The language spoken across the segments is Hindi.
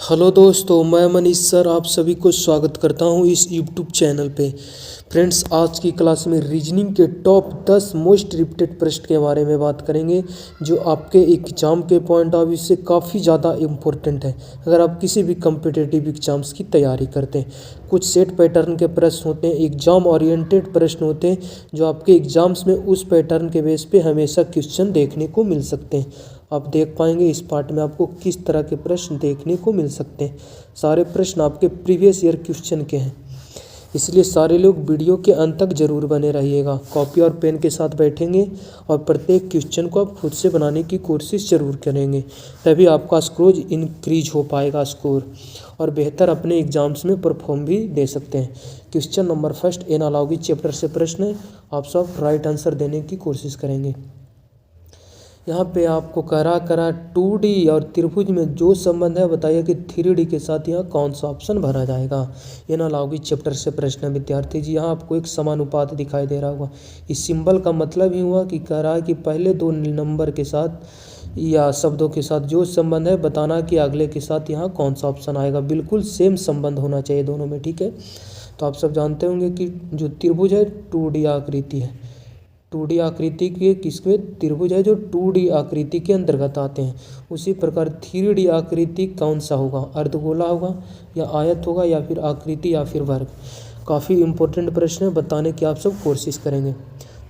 हेलो दोस्तों, मैं मनीष सर आप सभी को स्वागत करता हूं इस यूट्यूब चैनल पे। फ्रेंड्स, आज की क्लास में रीजनिंग के टॉप 10 मोस्ट रिपीटेड प्रश्न के बारे में बात करेंगे जो आपके एग्जाम के पॉइंट ऑफ व्यू से काफ़ी ज़्यादा इम्पोर्टेंट है। अगर आप किसी भी कम्पिटिटिव एग्जाम्स की तैयारी करते हैं, कुछ सेट पैटर्न के प्रश्न होते हैं, एग्जाम ओरिएंटेड प्रश्न होते हैं जो आपके एग्जाम्स में उस पैटर्न के बेस पे हमेशा क्वेश्चन देखने को मिल सकते हैं। आप देख पाएंगे इस पार्ट में आपको किस तरह के प्रश्न देखने को मिल सकते हैं। सारे प्रश्न आपके प्रीवियस ईयर क्वेश्चन के हैं, इसलिए सारे लोग वीडियो के अंत तक जरूर बने रहिएगा। कॉपी और पेन के साथ बैठेंगे और प्रत्येक क्वेश्चन को आप खुद से बनाने की कोशिश जरूर करेंगे, तभी आपका स्कोर इंक्रीज हो पाएगा और बेहतर अपने एग्जाम्स में परफॉर्म भी दे सकते हैं। Question number first analogy chapter से प्रश्न है, आप सब राइट आंसर देने की कोशिश करेंगे। यहाँ पे आपको करा 2D और त्रिभुज में जो संबंध है बताइए कि 3D के साथ यहाँ कौन सा ऑप्शन भरा जाएगा। एनालॉजी चैप्टर से प्रश्न है विद्यार्थी जी। यहाँ आपको एक समानुपात दिखाई दे रहा होगा। इस सिंबल का मतलब ही हुआ कि कह रहा है कि पहले दो नंबर के साथ या शब्दों के साथ जो संबंध है बताना कि अगले के साथ यहाँ कौन सा ऑप्शन आएगा। बिल्कुल सेम संबंध होना चाहिए दोनों में, ठीक है। तो आप सब जानते होंगे कि जो त्रिभुज है 2D आकृति है। 2D आकृति के किसके त्रिभुज है जो 2D आकृति के अंतर्गत आते हैं। उसी प्रकार 3D आकृति कौन सा होगा, अर्धगोला होगा या आयत होगा या फिर आकृति या फिर वर्ग। काफ़ी इंपॉर्टेंट प्रश्न है, बताने की आप सब कोशिश करेंगे।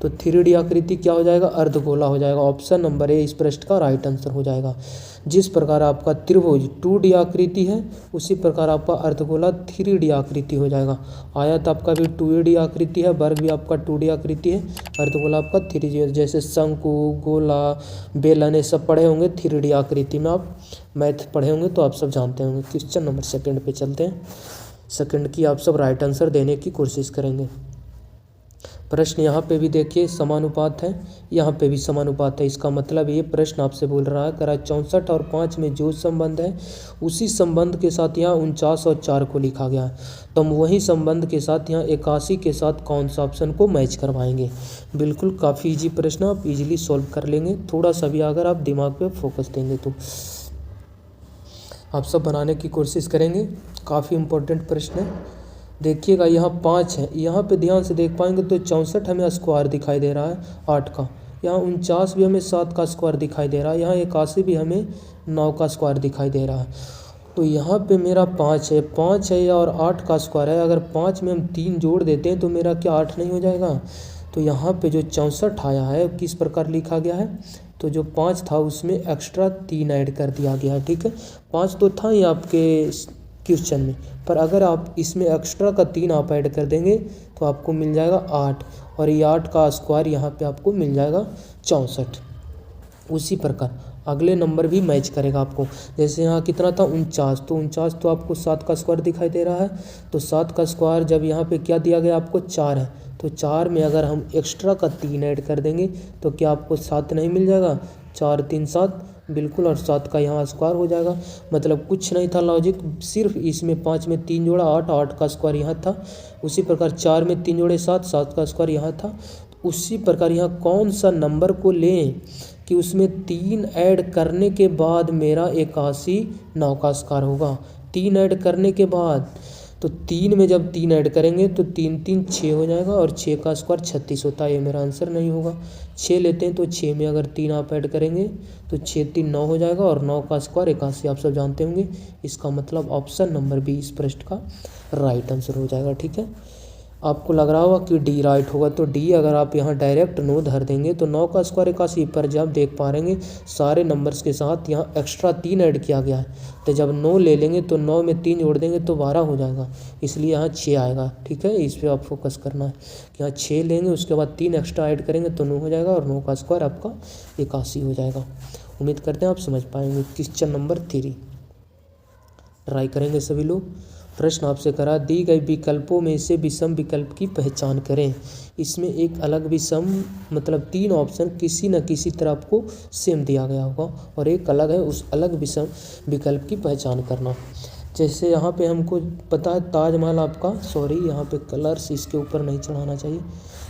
तो 3D आकृति क्या हो जाएगा, अर्धगोला हो जाएगा। ऑप्शन नंबर ए इस प्रश्न का राइट आंसर हो जाएगा। जिस प्रकार आपका त्रिभुज 2D आकृति है उसी प्रकार आपका अर्धगोला 3D आकृति हो जाएगा। आयत आपका भी 2D आकृति है, वर्ग भी आपका 2D आकृति है, अर्धगोला आपका 3D है। जैसे शंकु, गोला, बेलन ये सब पढ़े होंगे 3D आकृति में, आप मैथ पढ़े होंगे तो आप सब जानते होंगे। क्वेश्चन नंबर सेकंड पे चलते हैं। सेकंड की आप सब राइट आंसर देने की कोशिश करेंगे। प्रश्न यहाँ पे भी देखिए समानुपात है, यहाँ पे भी समानुपात है। इसका मतलब ये प्रश्न आपसे बोल रहा है करा 64 और 5 में जो संबंध है उसी संबंध के साथ यहाँ 49 और 4 को लिखा गया है। तो हम वही संबंध के साथ यहाँ 81 के साथ कौन सा ऑप्शन को मैच करवाएंगे। बिल्कुल काफ़ी इजी प्रश्न, आप इजीली सॉल्व कर लेंगे, थोड़ा सा भी अगर आप दिमाग पे फोकस देंगे तो। आप सब बनाने की कोशिश करेंगे, काफ़ी इंपॉर्टेंट प्रश्न है। देखिएगा यहाँ 5 है, यहाँ पे ध्यान से देख पाएंगे तो 64 हमें स्क्वायर दिखाई दे रहा है 8 का। यहाँ 49 भी हमें 7 का स्क्वायर दिखाई दे रहा है। यहाँ 81 भी हमें 9 का स्क्वायर दिखाई दे रहा है। तो यहाँ पे मेरा 5 है और 8 का स्क्वायर है। अगर 5 में हम 3 जोड़ देते हैं तो मेरा क्या 8 नहीं हो जाएगा। तो यहाँ पे जो 64 आया है किस प्रकार लिखा गया है, तो जो 5 था उसमें एक्स्ट्रा 3 ऐड कर दिया गया है, ठीक है। 5 तो था ही आपके क्वेश्चन में, पर अगर आप इसमें एक्स्ट्रा का 3 आप ऐड कर देंगे तो आपको मिल जाएगा 8 और ये 8 का स्क्वायर यहाँ पे आपको मिल जाएगा 64। उसी प्रकार अगले नंबर भी मैच करेगा आपको। जैसे यहाँ कितना था 49, तो 49 तो आपको 7 का स्क्वायर दिखाई दे रहा है। तो 7 का स्क्वायर जब यहाँ पे क्या दिया गया आपको 4 है, तो 4 में अगर हम एक्स्ट्रा का 3 ऐड कर देंगे तो क्या आपको 7 नहीं मिल जाएगा। 4 3 7 बिल्कुल, और 7 का यहाँ स्क्वायर हो जाएगा। मतलब कुछ नहीं था लॉजिक, सिर्फ इसमें 5 में 3 जोड़ा 8, 8 का स्क्वायर यहाँ था। उसी प्रकार 4 में 3 जोड़े 7, 7 का स्क्वायर यहाँ था। उसी प्रकार यहाँ कौन सा नंबर को लें कि उसमें 3 ऐड करने के बाद मेरा 81 9 का स्क्वायर होगा। 3 ऐड करने के बाद तो 3 में जब 3 ऐड करेंगे तो 3 3 6 हो जाएगा और 6 का स्क्वायर 36 होता है। ये मेरा आंसर नहीं होगा। 6 लेते हैं तो 6 में अगर 3 आप ऐड करेंगे तो 6 3 9 हो जाएगा और 9 का स्क्वायर 81 आप सब जानते होंगे। इसका मतलब ऑप्शन नंबर बी इस प्रश्न का राइट आंसर हो जाएगा, ठीक है। आपको लग रहा होगा कि डी राइट होगा, तो डी अगर आप यहाँ डायरेक्ट 9 धर देंगे तो 9 का स्क्वायर 81 पर जब देख पा रहेंगे सारे नंबर्स के साथ यहाँ एक्स्ट्रा 3 ऐड किया गया है। तो जब 9 ले लेंगे तो 9 में 3 जोड़ देंगे तो 12 हो जाएगा, इसलिए यहाँ 6 आएगा, ठीक है। इस पर आप फोकस करना है कि यहाँ 6 लेंगे उसके बाद 3 एक्स्ट्रा ऐड करेंगे तो 9 हो जाएगा और 9 का स्क्वायर आपका 81 हो जाएगा। उम्मीद करते हैं आप समझ पाएंगे। क्वेश्चन नंबर 3 ट्राई करेंगे सभी लोग। प्रश्न आपसे करा दी गई विकल्पों में से विषम विकल्प की पहचान करें। इसमें एक अलग विषम मतलब 3 ऑप्शन किसी न किसी तरह आपको सेम दिया गया होगा और एक अलग है, उस अलग विषम विकल्प की पहचान करना। जैसे यहाँ पे हमको पता है ताजमहल आपका, सॉरी यहाँ पे कलर्स इसके ऊपर नहीं चढ़ाना चाहिए।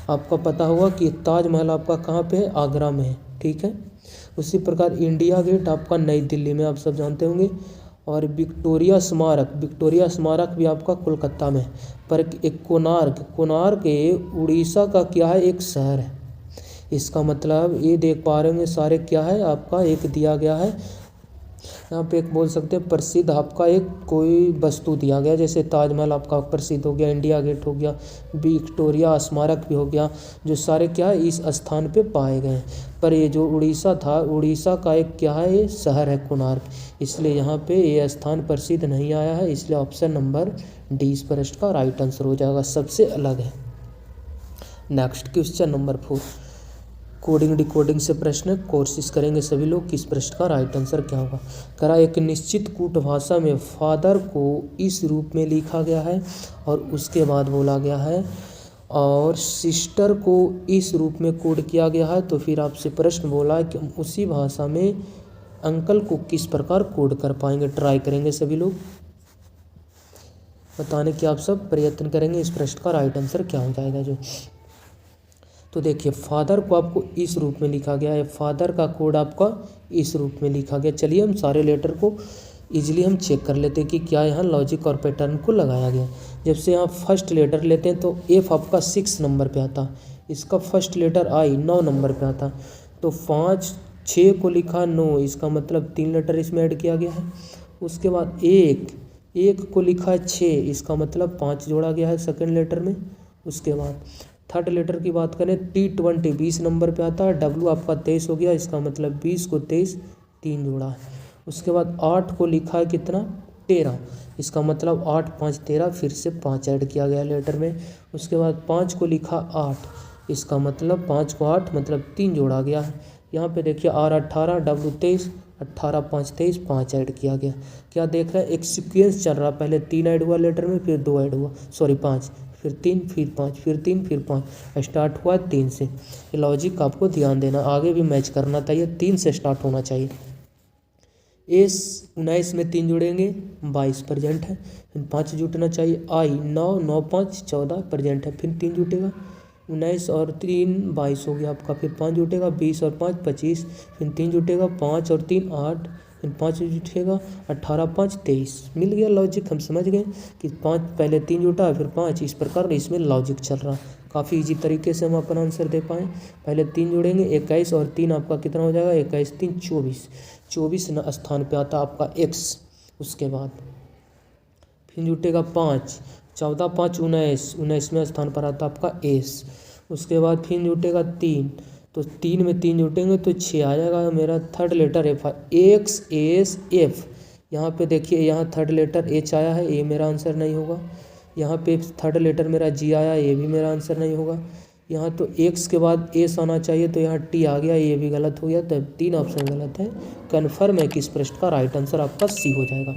आपका पता होगा कि ताजमहल आपका कहाँ पे है, आगरा में है, ठीक है। उसी प्रकार इंडिया गेट आपका नई दिल्ली में, आप सब जानते होंगे। और विक्टोरिया स्मारक भी आपका कोलकाता में है। पर एक कोणार्क ये उड़ीसा का क्या है, एक शहर है। इसका मतलब ये देख पा रहे होंगे सारे क्या है आपका, एक दिया गया है यहाँ पे, एक बोल सकते हैं प्रसिद्ध आपका एक कोई वस्तु दिया गया, जैसे ताजमहल आपका प्रसिद्ध हो गया, इंडिया गेट हो गया, विक्टोरिया स्मारक भी हो गया, जो सारे क्या है इस स्थान पे पाए गए हैं। पर ये जो उड़ीसा था, उड़ीसा का एक क्या है ये शहर है कोणार्क, इसलिए यहाँ पे ये स्थान प्रसिद्ध नहीं आया है, इसलिए ऑप्शन नंबर डी इस प्रश्न का राइट आंसर हो जाएगा, सबसे अलग है। Next question number 4, coding decoding से प्रश्न कोशिश करेंगे सभी लोग कि इस प्रश्न का राइट आंसर क्या होगा। करा एक निश्चित कूट भाषा में फादर को इस रूप में लिखा गया है और उसके बाद बोला गया है और सिस्टर को इस रूप में कोड किया गया है, तो फिर आपसे प्रश्न बोला है कि हम उसी भाषा में अंकल को किस प्रकार कोड कर पाएंगे। ट्राई करेंगे सभी लोग बताने की आप सब प्रयत्न करेंगे इस प्रश्न का राइट आंसर क्या हो जाएगा जो। तो देखिए फादर को आपको इस रूप में लिखा गया है, फादर का कोड आपका इस रूप में लिखा गया। चलिए हम सारे लेटर को इजीली हम चेक कर लेते हैं कि क्या यहाँ लॉजिक और पैटर्न को लगाया गया। जब से यहाँ फर्स्ट लेटर लेते हैं तो एफ आपका 6 नंबर पे आता, इसका फर्स्ट लेटर आई 9 नंबर पे आता, तो 5 6 को लिखा 9, इसका मतलब 3 लेटर इसमें ऐड किया गया है। उसके बाद एक को लिखा 6, इसका मतलब 5 जोड़ा गया है सेकेंड लेटर में। उसके बाद थर्ड लेटर की बात करें T20 20 नंबर पे आता है, डब्ल्यू आपका 23 हो गया, इसका मतलब 20 को 23 3 जोड़ा है। उसके बाद 8 को लिखा है कितना 13, इसका मतलब 8 5 13, फिर से 5 ऐड किया गया लेटर में। उसके बाद 5 को लिखा 8, इसका मतलब 5 को 8 मतलब 3 जोड़ा गया है। यहाँ पे देखिए R 18 डब्ल्यू 23, 18 5 23 5 ऐड किया गया। क्या देख रहे हैं एक सीक्वेंस चल रहा, पहले 3 ऐड हुआ लेटर में, फिर 2 ऐड हुआ, सॉरी 5, फिर 3 फिर 5 फिर 3 फिर 5, स्टार्ट हुआ 3 से। ये लॉजिक आपको ध्यान देना, आगे भी मैच करना चाहिए, 3 से स्टार्ट होना चाहिए। एस 19 में 3 जुड़ेंगे 22 प्रेजेंट है, फिर 5 जुटना चाहिए। आई 9 9 5 14 प्रेजेंट है, फिर 3 जुटेगा, 19 और 3 22 हो गया आपका, फिर 5 जुटेगा, 20 और 5 25, फिर 3 जुटेगा, 5 और 3 8, फिर 5 जुटेगा, 18 5 23। मिल गया लॉजिक, हम समझ गए कि 5 पहले 3 जुटा फिर 5, इस प्रकार इसमें लॉजिक चल रहा। काफ़ी इजी तरीके से हम अपना आंसर दे पाएँ। पहले 3 जोड़ेंगे 21 और 3 आपका कितना हो जाएगा, 21 3 24, 24 स्थान पे आता आपका एक्स। उसके बाद फिर जुटेगा 5, 14 5 19, 19वें स्थान पर आता आपका एस। उसके बाद फिर जुटेगा 3, तो 3 में 3 जुटेंगे तो 6 आ जाएगा मेरा third letter F, X S F. यहाँ पे देखिए यहाँ थर्ड लेटर एच आया है, ये मेरा आंसर नहीं होगा। यहाँ पे थर्ड लेटर मेरा जी आया, ये भी मेरा आंसर नहीं होगा। यहाँ तो एक्स के बाद एस आना चाहिए, तो यहाँ टी आ गया, ये भी गलत हो गया, तब 3 ऑप्शन गलत है। कन्फर्म है कि इस प्रश्न का राइट आंसर आपका सी हो जाएगा,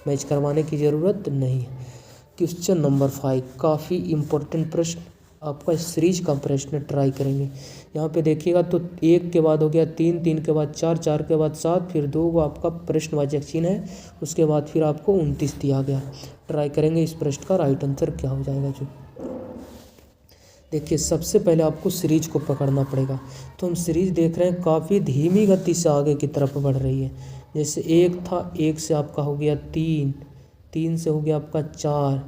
मैच करवाने की ज़रूरत नहीं है। क्वेश्चन नंबर 5 काफ़ी इम्पोर्टेंट प्रश्न, आपका सीरीज का प्रश्न ट्राई करेंगे। यहाँ पे देखिएगा तो 1 के बाद हो गया 3, 3 के बाद 4, 4 के बाद 7, फिर 2 को आपका प्रश्नवाचक चिन्ह है, उसके बाद फिर आपको 29 दिया गया। ट्राई करेंगे इस प्रश्न का राइट आंसर क्या हो जाएगा जो। देखिए सबसे पहले आपको सीरीज को पकड़ना पड़ेगा, तो हम सीरीज देख रहे हैं काफ़ी धीमी गति से आगे की तरफ बढ़ रही है। जैसे 1 था, 1 से आपका हो गया 3, 3 से हो गया आपका 4,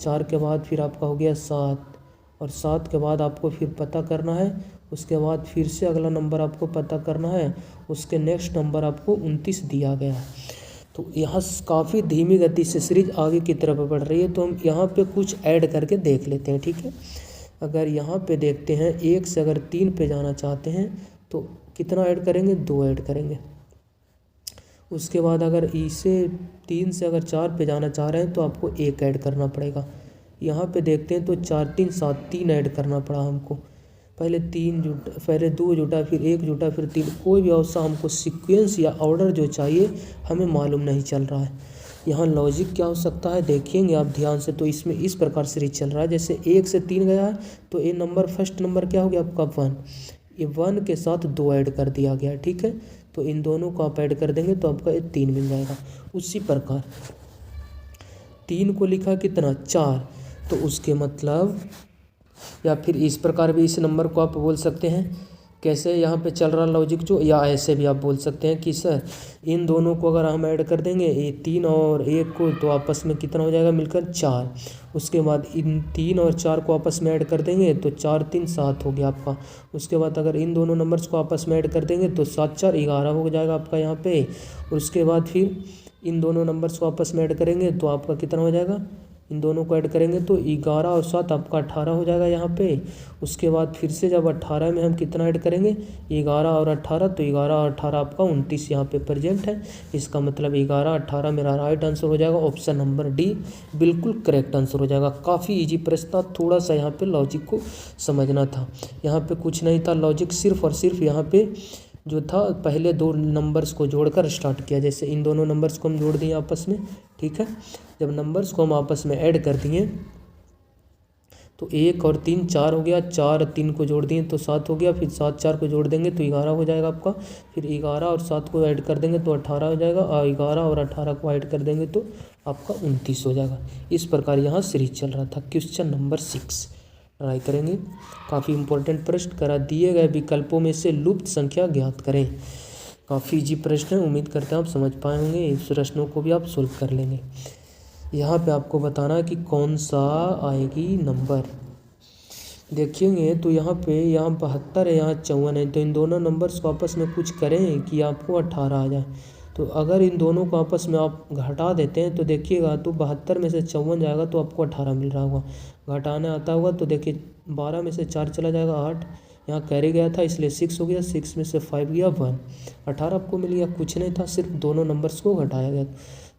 4 के बाद फिर आपका हो गया 7, और 7 के बाद आपको फिर पता करना है, उसके बाद फिर से अगला नंबर आपको पता करना है, उसके नेक्स्ट नंबर आपको 29 दिया गया है। तो यहाँ काफ़ी धीमी गति से सीरीज आगे की तरफ बढ़ रही है, तो हम यहाँ पे कुछ ऐड करके देख लेते हैं, ठीक है। अगर यहाँ पे देखते हैं 1 से अगर 3 पे जाना चाहते हैं तो कितना ऐड करेंगे, 2 ऐड करेंगे। उसके बाद अगर इसे 3 से अगर 4 पे जाना चाह रहे हैं तो आपको 1 ऐड करना पड़ेगा। यहाँ पे देखते हैं तो 4 3 7 3 ऐड करना पड़ा हमको, पहले 2 जुटा फिर 1 जुटा फिर 3, कोई भी अवस्था हमको सीक्वेंस या ऑर्डर जो चाहिए हमें मालूम नहीं चल रहा है। यहाँ लॉजिक क्या हो सकता है देखेंगे आप ध्यान से, तो इसमें इस प्रकार सीरीज चल रहा है। जैसे 1 से 3 गया है तो ये नंबर फर्स्ट नंबर क्या हो गया आपका 1, ये 1 के साथ 2 ऐड कर दिया गया, ठीक है। तो इन दोनों को आप ऐड कर देंगे तो आपका ये 3 मिल जाएगा। उसी प्रकार 3 को लिखा कितना 4, तो उसके मतलब, या फिर इस प्रकार भी इस नंबर को आप बोल सकते हैं कैसे यहाँ पे चल रहा लॉजिक जो, या ऐसे भी आप बोल सकते हैं कि सर इन दोनों को अगर हम ऐड कर देंगे ये 3 और 1 को, तो आपस में कितना हो जाएगा मिलकर 4। उसके बाद इन 3 और 4 को आपस में ऐड कर देंगे तो 4 3 7 हो गया आपका। उसके बाद अगर इन दोनों नंबर्स को आपस में ऐड कर देंगे तो 7 4 11 हो जाएगा आपका यहाँ पे। और उसके बाद फिर इन दोनों नंबर्स को आपस में ऐड करेंगे तो आपका कितना हो जाएगा, इन दोनों को ऐड करेंगे तो 11 और 7 आपका 18 हो जाएगा यहाँ पे। उसके बाद फिर से जब 18 में हम कितना ऐड करेंगे, 11 और 18, तो 11 और 18 आपका 29 यहाँ पे प्रेजेंट है। इसका मतलब 11 18 मेरा राइट आंसर हो जाएगा। ऑप्शन नंबर डी बिल्कुल करेक्ट आंसर हो जाएगा। काफ़ी ईजी प्रश्न था, थोड़ा सा यहाँ पे लॉजिक को समझना था। यहाँ पे कुछ नहीं था, लॉजिक सिर्फ और सिर्फ यहाँ पे जो था पहले 2 नंबर्स को जोड़कर स्टार्ट किया। जैसे इन दोनों नंबर्स को हम जोड़ दिए आपस में, ठीक है। जब नंबर्स को हम आपस में ऐड कर दिए तो 1 और 3 4 हो गया, 4 3 को जोड़ दिए तो 7 हो गया, फिर 7 4 को जोड़ देंगे तो 11 हो जाएगा आपका। फिर 11 और 7 को ऐड कर देंगे तो 18 हो जाएगा, और 11 और 18 को ऐड कर देंगे तो आपका 29 हो जाएगा। इस प्रकार यहाँ सीरीज चल रहा था। क्वेश्चन नंबर 6 ट्राई करेंगे। काफ़ी इंपॉर्टेंट प्रश्न करा, दिए गए विकल्पों में से लुप्त संख्या ज्ञात करें। काफ़ी इजी प्रश्न है, उम्मीद करते हैं आप समझ पाए होंगे। इस प्रश्नों को भी आप सोल्व कर लेंगे। यहाँ पे आपको बताना है कि कौन सा आएगी नंबर। देखेंगे तो यहाँ पे 72 है, यहाँ 54 है, तो इन दोनों नंबर्स को आपस में कुछ करें कि आपको 18 आ जाए। तो अगर इन दोनों को आपस में आप घटा देते हैं तो देखिएगा, तो 72 में से 54 जाएगा तो आपको 18 मिल रहा होगा। घटाने आता होगा तो देखिए 12 में से 4 चला जाएगा 8, यहाँ कैरी गया था इसलिए 6 हो गया, 6 में से 5 गया 1, 18 आपको मिल गया। कुछ नहीं था, सिर्फ दोनों नंबर्स को घटाया गया।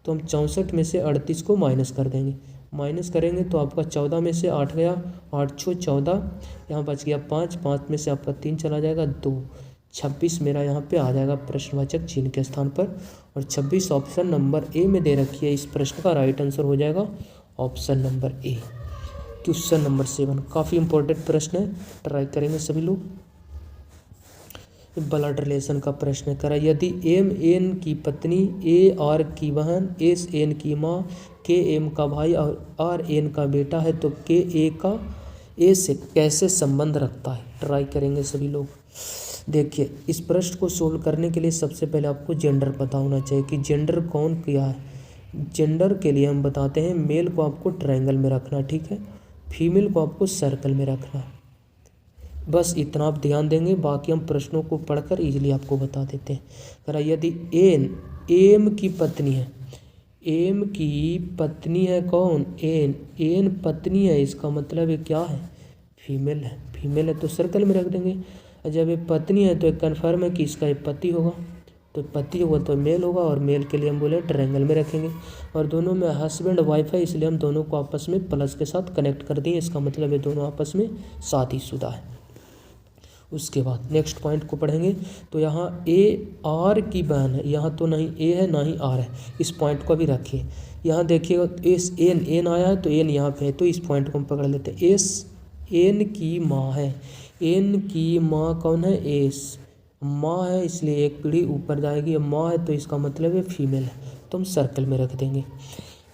तो हम 64 में से 38 को माइनस कर देंगे। माइनस करेंगे तो आपका 14 में से 8 गया, 8 छो 14, यहाँ बच गया 5, 5 में से आपका 3 चला जाएगा 2, 26 मेरा यहाँ पे आ जाएगा प्रश्नवाचक चिन्ह के स्थान पर। और 26 ऑप्शन नंबर ए में दे रखी है। इस प्रश्न का राइट आंसर हो जाएगा option number A. Question number 7 काफ़ी इंपॉर्टेंट प्रश्न है, ट्राई करेंगे सभी लोग। ब्लड रिलेशन का प्रश्न करा, यदि एम एन की पत्नी, ए आर की बहन, एस एन की माँ, के एम का भाई और आर एन का बेटा है तो के ए का ए से कैसे संबंध रखता है। ट्राई करेंगे सभी लोग। देखिए, इस प्रश्न को सोल्व करने के लिए सबसे पहले आपको जेंडर पता होना चाहिए कि जेंडर कौन क्या है। जेंडर के लिए हम बताते हैं, मेल को आपको ट्रायंगल में रखना, ठीक है, फीमेल को आपको सर्कल में रखना है। बस इतना आप ध्यान देंगे, बाकी हम प्रश्नों को पढ़कर इजीली आपको बता देते हैं। करा, यदि एन एम की पत्नी है, एम की पत्नी है कौन, एन, एन पत्नी है, इसका मतलब ये क्या है, फीमेल है। फीमेल है तो सर्कल में रख देंगे। और जब ये पत्नी है तो एक कन्फर्म है कि इसका ये पति होगा, तो पति होगा तो मेल होगा, और मेल के लिए हम बोले ट्रायंगल में रखेंगे। और दोनों में हस्बैंड वाइफ है, इसलिए हम दोनों को आपस में प्लस के साथ कनेक्ट कर दिए। इसका मतलब ये दोनों आपस में शादीशुदा है। उसके बाद नेक्स्ट पॉइंट को पढ़ेंगे तो यहाँ ए आर की बहन है, यहाँ तो नहीं ए है ना ही आर है, इस पॉइंट को भी रखिए। यहाँ देखिएगा एस एन, एन आया है तो एन यहाँ पे है, तो इस पॉइंट को हम पकड़ लेते हैं। एस एन की माँ है, एन की माँ कौन है, एस माँ है, इसलिए एक पीढ़ी ऊपर जाएगी। माँ है तो इसका मतलब है फीमेल है, तो हम सर्कल में रख देंगे।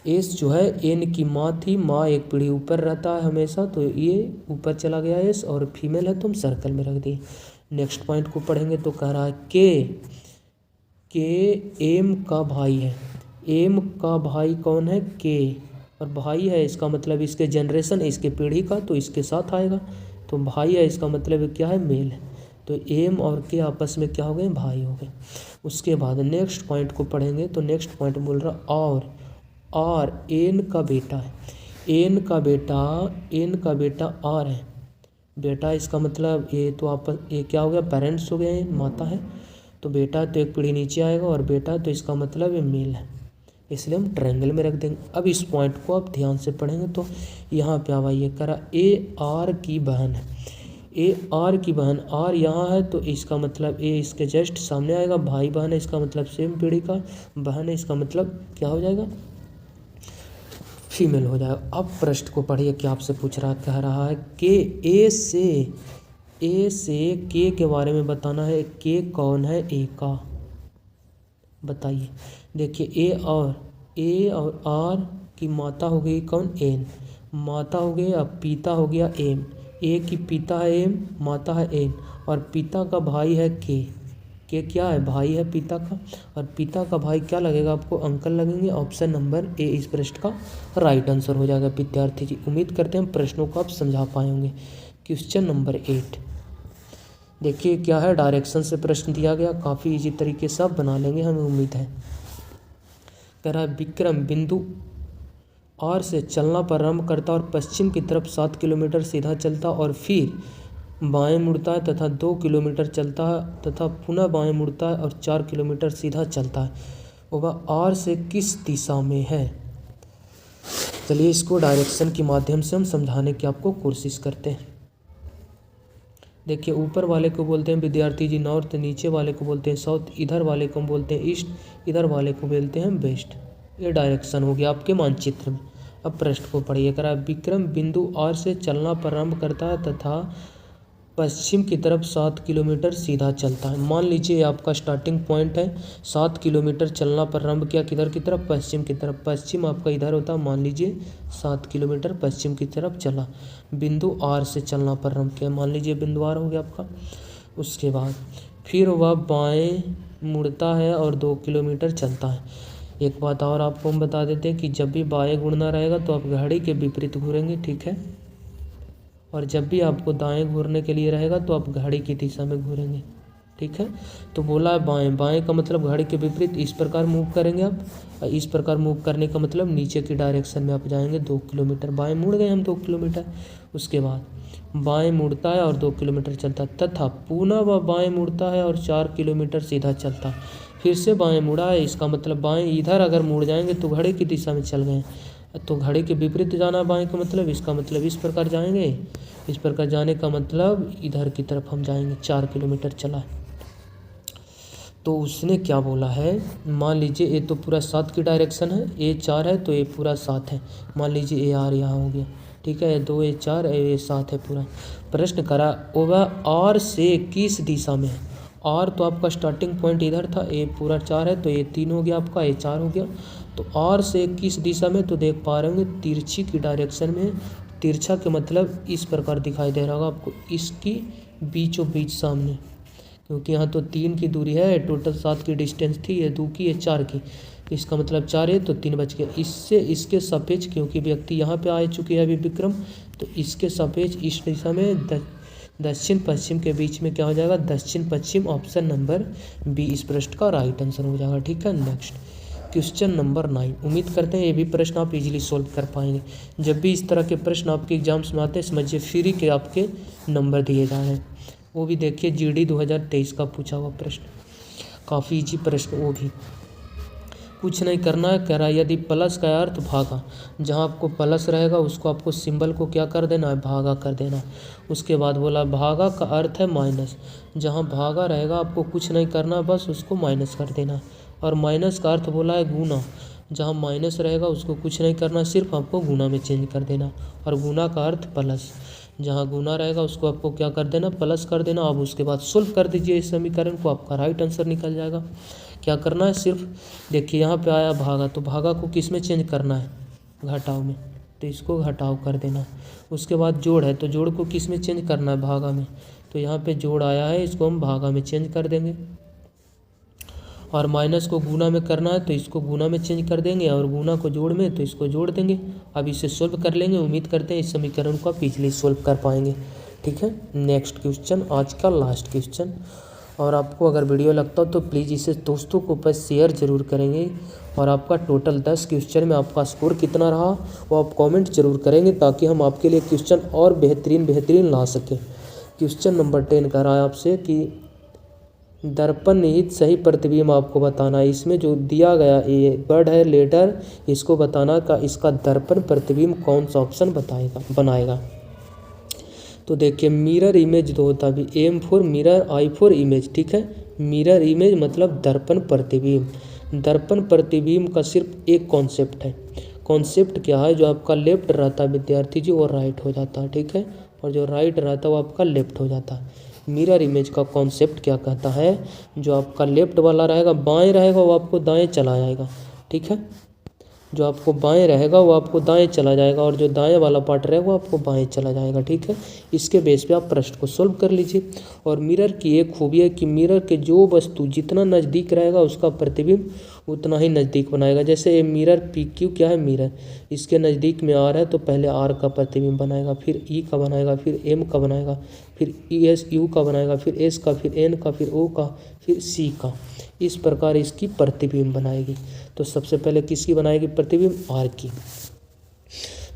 एस जो है एन की माँ थी, माँ एक पीढ़ी ऊपर रहता है हमेशा, तो ये ऊपर चला गया एस, और फीमेल है तो हम सर्कल में रख दिए। नेक्स्ट पॉइंट को पढ़ेंगे तो कह रहा है के एम का भाई है, एम का भाई कौन है, के, और भाई है इसका मतलब इसके जनरेशन, इसके पीढ़ी का, तो इसके साथ आएगा। तो भाई है इसका मतलब क्या है, मेल है, तो एम और के आपस में क्या हो गए, भाई हो गए। उसके बाद नेक्स्ट पॉइंट को पढ़ेंगे तो नेक्स्ट पॉइंट बोल रहा और आर एन का बेटा है, एन का बेटा आर है। बेटा इसका मतलब ये तो आपस ये क्या हो गया, पेरेंट्स हो गए हैं, माता है, तो बेटा तो एक पीढ़ी नीचे आएगा, और बेटा तो इसका मतलब ये मेल है, इसलिए हम ट्रायंगल में रख देंगे। अब इस पॉइंट को आप ध्यान से पढ़ेंगे तो यहाँ पे आवा ये करा ए आर की बहन है, ए आर की बहन, आर यहाँ है तो इसका मतलब ए इसके जस्ट सामने आएगा, भाई बहन है इसका मतलब सेम पीढ़ी का, बहन है इसका मतलब क्या हो जाएगा, फीमेल हो जाएगा। अब प्रश्न को पढ़िए, क्या आपसे पूछ रहा, कह रहा है कि ए से के के बारे में बताना है। के कौन है, ए का बताइए। देखिए ए और आर की माता हो गई कौन, एन, माता हो गई, अब पिता हो गया एम, ए की पिता है एम, माता है एन, और पिता का भाई है के क्या है, भाई है पिता का, और पिता का भाई क्या लगेगा आपको, अंकल लगेंगे। ऑप्शन नंबर ए इस प्रश्न का राइट आंसर हो जाएगा विद्यार्थी जी। उम्मीद करते हैं प्रश्नों को आप समझा पाए होंगे। क्वेश्चन नंबर 8 देखिए क्या है, डायरेक्शन से प्रश्न दिया गया, काफ़ी इजी तरीके से आप बना लेंगे हमें उम्मीद है। कह रहा है विक्रम बिंदु आर से चलना प्रारंभ करता और पश्चिम की तरफ 7 किलोमीटर सीधा चलता और फिर बाएं मुड़ता है तथा 2 किलोमीटर चलता है तथा पुनः बाएं मुड़ता है और 4 किलोमीटर सीधा चलता है, वह आर से किस दिशा में है। चलिए इसको डायरेक्शन के माध्यम से हम समझाने की आपको कोशिश करते हैं। देखिए ऊपर वाले को बोलते हैं विद्यार्थी जी नॉर्थ, नीचे वाले को बोलते हैं साउथ, इधर वाले को हम बोलते हैं ईस्ट, इधर वाले को बोलते हैं वेस्ट। ये डायरेक्शन हो गया आपके मानचित्र में। अब प्रश्न को पढ़िए। करा विक्रम बिंदु आर से चलना प्रारंभ करता है तथा पश्चिम की तरफ 7 किलोमीटर सीधा चलता है। मान लीजिए आपका स्टार्टिंग पॉइंट है, 7 किलोमीटर चलना प्रारंभ किया किधर की तरफ, पश्चिम की तरफ। पश्चिम आपका इधर होता है, मान लीजिए 7 किलोमीटर पश्चिम की तरफ चला, बिंदु आर से चलना प्रारंभ किया, मान लीजिए बिंदु आर हो गया आपका। उसके बाद फिर वह बाएं मुड़ता है और 2 किलोमीटर चलता है। एक बात और आपको हम बता देते हैं कि जब भी बाएं मुड़ना रहेगा तो आप घड़ी के विपरीत घूरेंगे, ठीक है, और जब भी आपको दाएं घूरने के लिए रहेगा तो आप घड़ी की दिशा में घूरेंगे, ठीक है। तो बोला है बाएं, बाएं का मतलब घड़ी के विपरीत इस प्रकार मूव करेंगे आप, और इस प्रकार मूव करने का मतलब नीचे की डायरेक्शन में आप जाएंगे 2 किलोमीटर, बाएं मुड़ गए हम 2 किलोमीटर। उसके बाद बाएं मुड़ता है और 2 किलोमीटर चलता है तथा पुनः वह बाएं मुड़ता है और 4 किलोमीटर सीधा चलता है। फिर से बाएं मुड़ा है, इसका मतलब बाएं इधर अगर मुड़ जाएंगे तो घड़ी की दिशा में चल गए, तो घड़ी के विपरीत जाना बाएं का मतलब, इसका मतलब इस प्रकार जाएंगे, इस प्रकार जाने का मतलब इधर की तरफ हम जाएंगे। 4 किलोमीटर चला। तो उसने क्या बोला है, मान लीजिए ये तो पूरा 7 की डायरेक्शन है, ए 4 है तो ये पूरा 7 है, मान लीजिए ए आर यहाँ हो गया, ठीक है, 2 ए 4 ए 7 है पूरा। प्रश्न करा वह आर से किस दिशा में है। आर तो आपका स्टार्टिंग पॉइंट इधर था, ए पूरा 4 है तो ये 3 हो गया आपका, ए 4 हो गया। तो आर से किस दिशा में, तो देख पा रहे होंगे तिरछी की डायरेक्शन में। तिरछा के मतलब इस प्रकार दिखाई दे रहा होगा आपको, इसकी बीचों बीच सामने, क्योंकि यहाँ तो 3 की दूरी है, टोटल 7 की डिस्टेंस थी, ये 2 की ये 4 की, इसका मतलब 4 है तो 3 बच गया। इससे इसके सापेक्ष, क्योंकि व्यक्ति यहाँ पे आ चुके हैं अभी विक्रम, तो इसके सापेक्ष इस दिशा में दक्षिण पश्चिम के बीच में क्या हो जाएगा, दक्षिण पश्चिम। ऑप्शन नंबर बी इस प्रश्न का राइट आंसर हो जाएगा, ठीक है। Next question number 9। उम्मीद करते हैं ये भी प्रश्न आप इजीली सॉल्व कर पाएंगे। जब भी इस तरह के प्रश्न आपके एग्जाम्स में आते हैं समझिए फ्री के आपके नंबर दिए जा रहे हैं। वो भी देखिए जीडी 2023 का पूछा हुआ प्रश्न, काफ़ी इजी प्रश्न, वो भी कुछ नहीं करना है। कह रहा है यदि प्लस का अर्थ भागा, जहाँ आपको प्लस रहेगा उसको आपको सिंबल को क्या कर देना है, भागा कर देना है। उसके बाद बोला भागा का अर्थ है माइनस, जहाँ भागा रहेगा आपको कुछ नहीं करना, बस उसको माइनस कर देना है। और माइनस का अर्थ बोला है गुना, जहाँ माइनस रहेगा उसको कुछ नहीं करना, सिर्फ आपको गुना में चेंज कर देना। और गुना का अर्थ प्लस, जहाँ गुना रहेगा उसको आपको क्या कर देना, प्लस कर देना। अब उसके बाद सोल्व कर दीजिए इस समीकरण को, आपका राइट आंसर निकल जाएगा। क्या करना है, सिर्फ देखिए यहाँ पे आया भागा, तो भागा को किस में चेंज करना है, घटाव में, तो इसको घटाव कर देना। उसके बाद जोड़ है तो जोड़ को किस में चेंज करना है, भागा में, तो यहाँ पे जोड़ आया है, इसको हम भागा में चेंज कर देंगे। और माइनस को गुना में करना है तो इसको गुना में चेंज कर देंगे, और गुना को जोड़ में तो इसको जोड़ देंगे। अब इसे सोल्व कर लेंगे, उम्मीद करते हैं इस समीकरण को आप इजीली सोल्व कर पाएंगे, ठीक है। नेक्स्ट क्वेश्चन, आज का लास्ट क्वेश्चन। और आपको अगर वीडियो लगता हो तो प्लीज़ इसे दोस्तों को पर शेयर जरूर करेंगे। और आपका टोटल 10 क्वेश्चन में आपका स्कोर कितना रहा वो आप कमेंट जरूर करेंगे, ताकि हम आपके लिए क्वेश्चन और बेहतरीन ला सकें। क्वेश्चन नंबर 10 कह रहा है आपसे कि दर्पण निहित सही प्रतिबिंब आपको बताना है। इसमें जो दिया गया ये वर्ड है लेटर, इसको बताना का इसका दर्पण प्रतिबिंब कौन सा ऑप्शन बनाएगा। तो देखिए मिरर इमेज जो होता है, M for mirror, I for image, ठीक है। मिरर इमेज मतलब दर्पण प्रतिबिंब। दर्पण प्रतिबिंब का सिर्फ एक कॉन्सेप्ट है। कॉन्सेप्ट क्या है, जो आपका लेफ्ट रहता है विद्यार्थी जी वो राइट हो जाता है, ठीक है, और जो राइट रहता है वो आपका लेफ्ट हो जाता है। मिरर इमेज का कॉन्सेप्ट क्या कहता है, जो आपका लेफ्ट वाला रहेगा बाएं रहेगा वो आपको दाएं चला जाएगा, ठीक है। जो आपको बाएं रहेगा वो आपको दाएं चला जाएगा और जो दाएं वाला पार्ट रहेगा वो आपको बाएं चला जाएगा। ठीक है, इसके बेस पे आप प्रश्न को सोल्व कर लीजिए। और मिरर की एक खूबी है कि मिरर के जो वस्तु जितना नज़दीक रहेगा उसका प्रतिबिंब उतना ही नज़दीक बनाएगा। जैसे ये मिरर पी क्यू क्या है, मिरर, इसके नज़दीक में आर है तो पहले आर का प्रतिबिंब बनाएगा, फिर ई का बनाएगा, फिर एम का बनाएगा, फिर ई एस यू का बनाएगा, फिर एस का, फिर एन का, फिर ओ का, फिर सी का। इस प्रकार इसकी प्रतिबिंब बनाएगी। तो सबसे पहले किसकी बनाएगी प्रतिबिंब, आर की।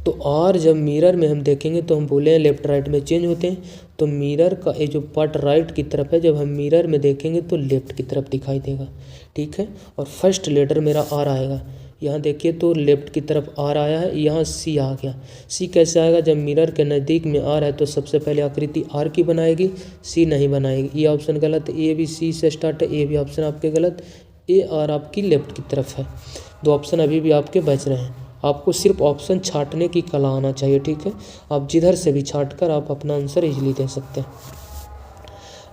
तो आर जब मिरर में हम देखेंगे तो हम बोले हैं लेफ्ट राइट में चेंज होते हैं, तो मिरर का ये जो पार्ट राइट की तरफ है जब हम मिरर में देखेंगे तो लेफ्ट की तरफ दिखाई देगा। ठीक है, और फर्स्ट लेटर मेरा आर आएगा। यहाँ देखिए तो लेफ्ट की तरफ आर आया है, यहाँ सी आ गया। सी कैसे आएगा, जब मिरर के नज़दीक में आर है तो सबसे पहले आकृति आर की बनाएगी, सी नहीं बनाएगी। ये ऑप्शन गलत है, ए भी सी से स्टार्ट है, ए भी ऑप्शन आपके गलत, ए आर आपकी लेफ्ट की तरफ है। दो ऑप्शन अभी भी आपके बच रहे हैं। आपको सिर्फ ऑप्शन छांटने की कला आना चाहिए। ठीक है, आप जिधर से भी छांट कर आप अपना आंसर इजीली दे सकते हैं।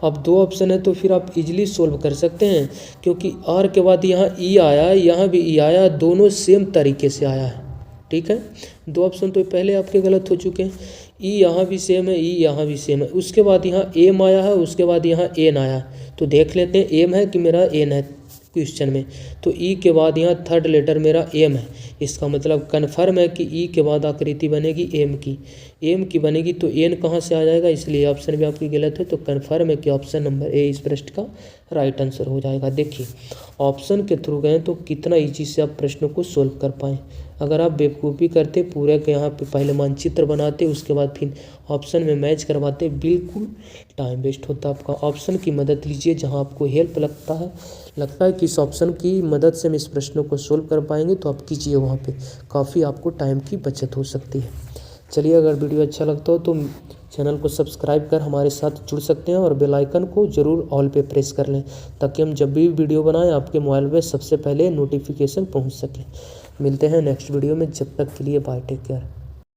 अब दो ऑप्शन है तो फिर आप इजीली सोल्व कर सकते हैं, क्योंकि आर के बाद यहाँ ई आया है, यहाँ भी ई आया, दोनों सेम तरीके से आया है। ठीक है, दो ऑप्शन तो पहले आपके गलत हो चुके हैं। ई यहाँ भी सेम है, ई यहाँ भी सेम है, उसके बाद यहाँ एम आया है, उसके बाद यहाँ एन आया। तो देख लेते हैं एम है कि मेरा एन है क्वेश्चन में। तो ई के बाद यहाँ थर्ड लेटर मेरा एम है, इसका मतलब कन्फर्म है कि ई के बाद आकृति बनेगी एम की बनेगी। तो एन कहाँ से आ जाएगा, इसलिए ऑप्शन भी आपकी गलत है। तो कन्फर्म है कि ऑप्शन नंबर ए इस प्रश्न का राइट आंसर हो जाएगा। देखिए ऑप्शन के थ्रू गए तो कितना ईजी से आप प्रश्नों को सोल्व कर पाएँ। अगर आप बेवकूफ़ी करते पूरे के यहाँ पे पहले मानचित्र बनाते उसके बाद फिर ऑप्शन में मैच करवाते, बिल्कुल टाइम वेस्ट होता आपका। ऑप्शन की मदद लीजिए, जहाँ आपको हेल्प लगता है कि इस ऑप्शन की मदद से हम इस प्रश्नों को सोल्व कर पाएंगे तो आप कीजिए, वहाँ पे काफ़ी आपको टाइम की बचत हो सकती है। चलिए, अगर वीडियो अच्छा लगता हो तो चैनल को सब्सक्राइब कर हमारे साथ जुड़ सकते हैं और बेल आइकन को ज़रूर ऑल पे प्रेस कर लें, ताकि हम जब भी वीडियो बनाएं आपके मोबाइल में सबसे पहले नोटिफिकेशन पहुंच सके। मिलते हैं नेक्स्ट वीडियो में, जब तक के लिए बाय, टेक केयर।